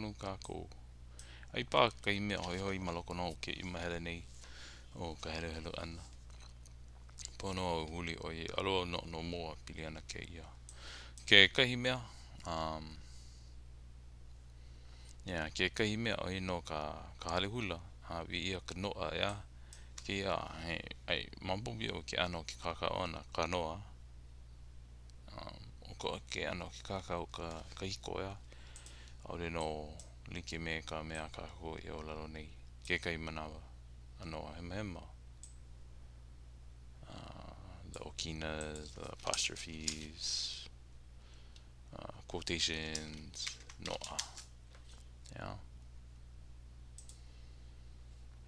honu kākou. Ai pā kahi mea hoi hoi maloko no ke I mahele nei o ka hele hele ana. Pono au huli o I aloha no moa pili ana ke ia. Ke kahi mea, ke kahi mea o no ka hale hula, vi ia ka noʻa ia, ke ia, ai mampopi o ke ano ke kakao ana, kanoa, o ko ke ano ke kakao ka hiko ia, aure no like me ka mea kako I o lalo nei, ke kai manawa, ano hema hema. The okinas, the apostrophes, quotations, Noʻa, yeah.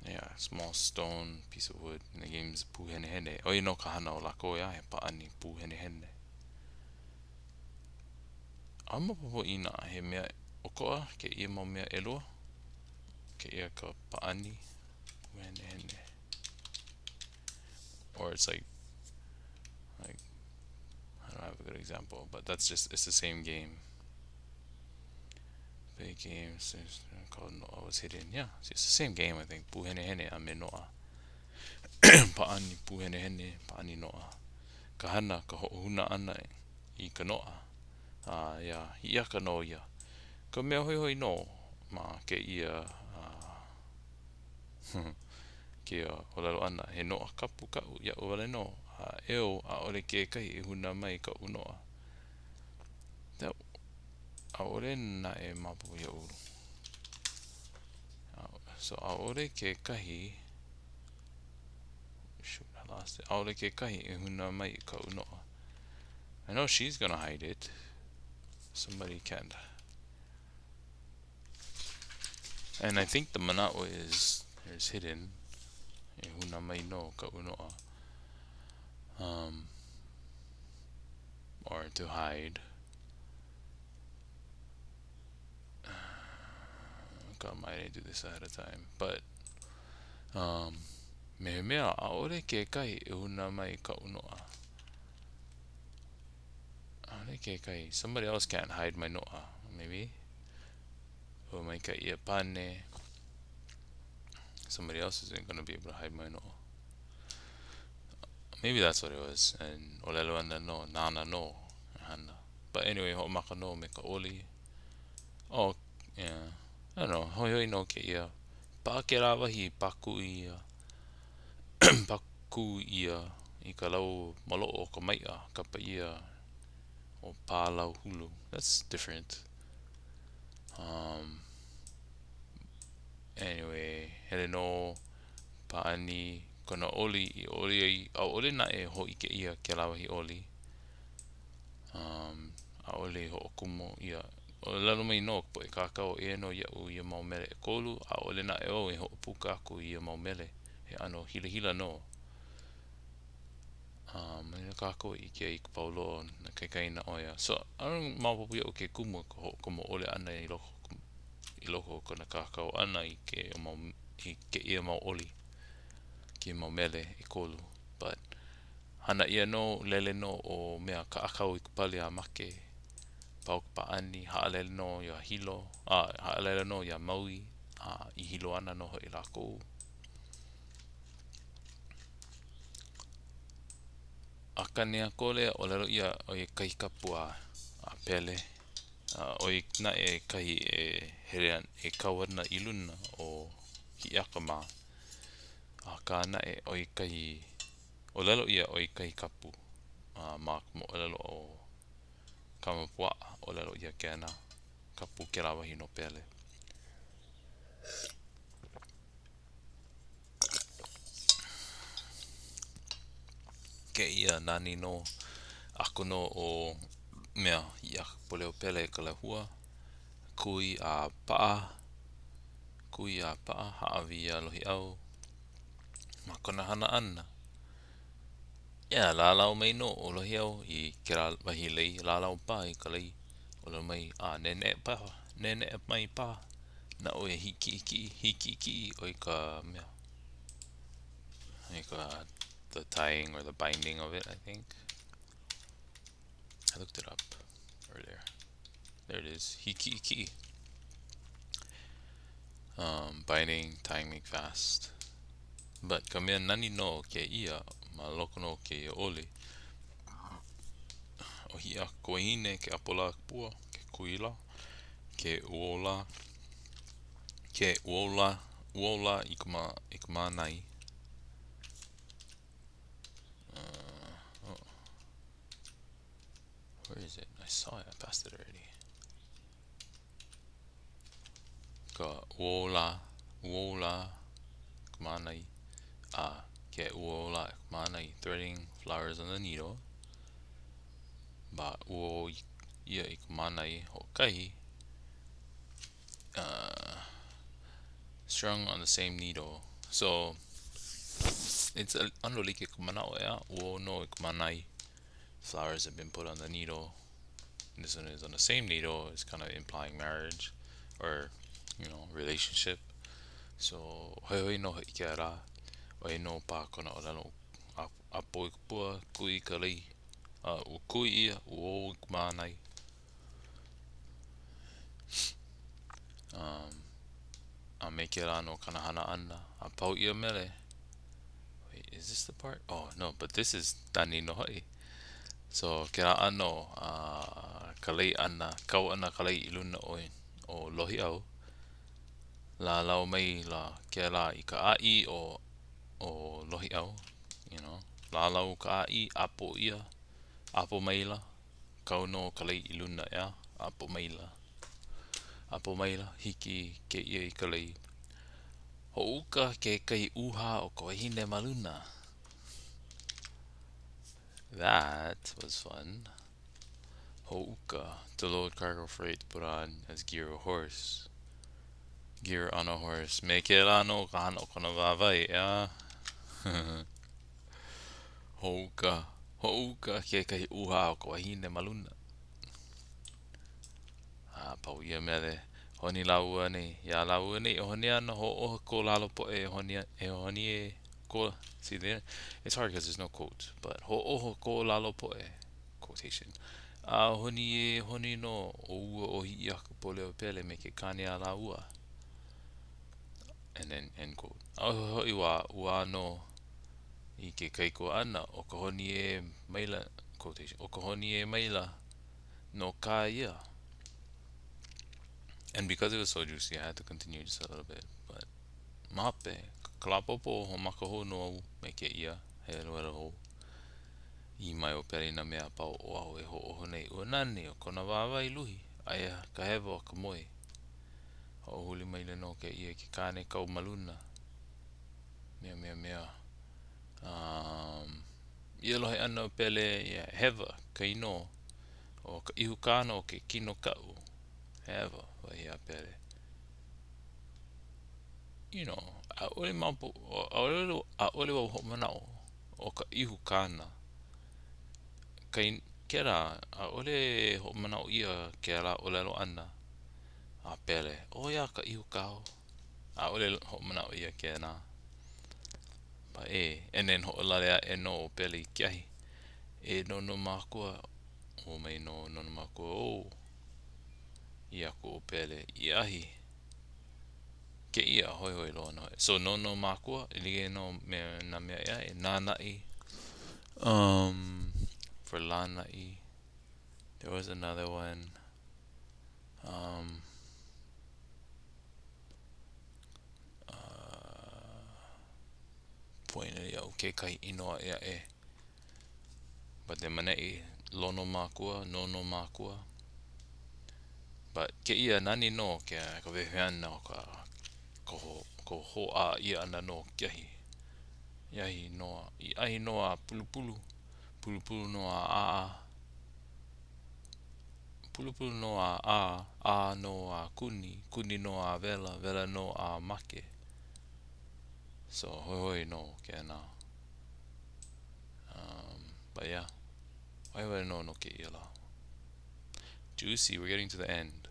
Yeah, small stone, piece of wood, in the game's puhenehene. O no kahana o lako ia, he paani puhenehene. Ama popo ina he mea okoa, ke ia mau mea elua, ke ia ka paani puhenehene. Or it's like, I don't have a good example, but it's the same game. Big games, there's called Noʻa was hidden. Yeah, it's the same game, I think. Puhenehene a me Noʻa. Paani puhenehene, paani Noʻa. Kahana, ka hoʻohuna ana I ka Noʻa. Yeah, Hiiaka no ia. Ka mea hoi hoi no, ma ke ia, ke olelo ana, he Noʻa kapu kau, ia wale no. Eo, a ole ke kahi, huna mai ka unoa. A ole na mapu ia uru. So a ole ke kahi, shoot, I lost it. A ole ke kahi, huna mai ka unoa. I know she's gonna hide it. Somebody can't. And I think the manaʻo is hidden. Huna mai no ka unoa. Or to hide. God, I might do this ahead of time. But me mea a ole ke kai huna mai ka unoa. A ole ke kai. Somebody else can't hide my Noʻa, maybe. Or mai ka ia pane. Somebody else isn't gonna be able to hide my Noʻa. Maybe that's what it was. And olelo ana no, nana no, hana. But anyway, hoʻomaka no me ka oli. Oh, yeah. I don't know. Hoi hoi no ke ia. Pa ke rawahi paku ia. Paku ia. I ka lau maloʻo o ka maiʻa. Kapa ia. O pālau hulu. That's different. Anyway, hele no paani kona oli I oli ai. A ole na hoʻi ke ia ke rawahi oli. A ole hoʻokumo ia. O lalo mai no po e kakao e no iaʻu ia mau mele e kolu. A ole na o e hoʻopuka aku ia mau mele. He ano hila hila no. Ina kako I ke I ka pauloa na kaikaina oia. So, I don't maopopo iaʻu ke kumu ka hoʻokumo ole ana I loko kona kakao ana I ke ia mau oli. Ke mau mele e kolu. But, hana ia no, lele no o mea ka akau I ka pali a make. Pau ka paani, haalele no ia hilo. Haalele no ia maui. I hilo ana no hoi lako. Akanikola olelo ia o kahi kapu a Pele. O na kahi hele e kau ana I luna o Hiiaka ma. Ka na o kahi olelo ia o kahi kapu. Ma mo olelo o kamapua olelo ia ke ana. Kapu ke rawahi no Pele. Ke ia nani no ako no o mea Hiiakaikapoliopele ka lehua. Kui a paa. Kui a paa haawi a lohi au. Ma kona hana ana. Ia lalau mai no o lohi au I ke rawahi lei. Lalau pa I ka lei. Olo mai nene pa. Nene mai pa. Na o hikiikii o ka mea. The tying or the binding of it, I think. I looked it up earlier. There it is. Hikiikii. Biting, tying me fast. But ka mea nani no ke ia, ma loko no ke ia oli, o Hiiakaikola ke apola pua, ke kuila, ke ʻuola, ʻuola i ka mānai. Oh, where is it? I saw it, I passed it already. Ka ʻuola, ka mānai, ke ʻuola, ka mānai, threading flowers on the needle. Ba ʻuo ia i ka mānai hoʻokahi, strung on the same needle. So it's ano like ka manao ea, ʻuo no i ka mānai. Flowers have been put on the needle. This one is on the same needle. It's kind of implying marriage or, relationship. So hoi no hiki ara, oi no pa kona olelo a poi pua kui ka lei. U kui ia, u ka mānai. A me ke la no kanahana ana. A pau ia mele. Wait, is this the part? Oh no, but this is tani no hoi. So ke la ano ka lei ana, kau ana ka lei I luna o lohi au. La lau mai la ke la I ka ai o lohi au, La lau ka ai apo ia, apo maila. Kau no ka lei I luna ea, apo maila. Apo maila, hiki ke ia I ka lei. Hoʻuka ke kai uha o ka wahine maluna. That was fun. Hoʻuka, to load cargo freight to put on as gear a horse. Gear on a horse. Me ke la no ka hana o kona wāwai, ea. Hoʻuka ke kai uha o ka wahine maluna. Pau ia mele. Honi laua nei. Ia laua nei. Honi ana ho ko lalo po honi e ko. See there? It's hard because there's no quote. But ho ko lalo po quotation. Honi no o ua o Hiiakapoliopele me ke kane a laua. And then end quote. Hoi ua no I ke kaiko ana o ka honi e maila quotation. O ka honi e maila no ka ia. And because it was so juicy, I had to continue just a little bit. But mape, kalapopo ho makaho no me ke ia, he loela ho. I mai o Pele na mea pau o au e ho oho nei ua nani o kona wāwai luhi. Aia ka hewa o ka moe. Ho huli mai le no ke ia ki kane kau maluna. Mea. Ia lohe ana o Pele ia hewa ka ino o ka ihu kano o ke kino kau. Hewa wa ia Pele. A ole mapo, a ole wa ho manao o ka ihu kana. Kera, a ole ho manao ia ke la olelo ana a Pele. O ia ka ihu kao. A ole ho manao ia ke na. Pa and then ho lalea no o Pele kiahi. Nonomakua, o mai no Nonomakua o. Ia ko Pele, iahi. Ke ia hoi loa no. So Nonomakua, ilige no na mea ia, nānai. For lanai. There was another one. Puhenehene au ke kahi inoa ia e. But the manei Lonomakua, Nonomakua. But ke ia nani no ke ka wehewehe ana o ko hoa ia ana no kiahi. Iahi noa. Iahi noa pulupulu. Pulupulu noa a. Pulupulu noa a noa kuni. Kuni noa vela. Vela noa make. So hoi no ke na. But yeah. Wai no ke ia la. Juicy, we're getting to the end.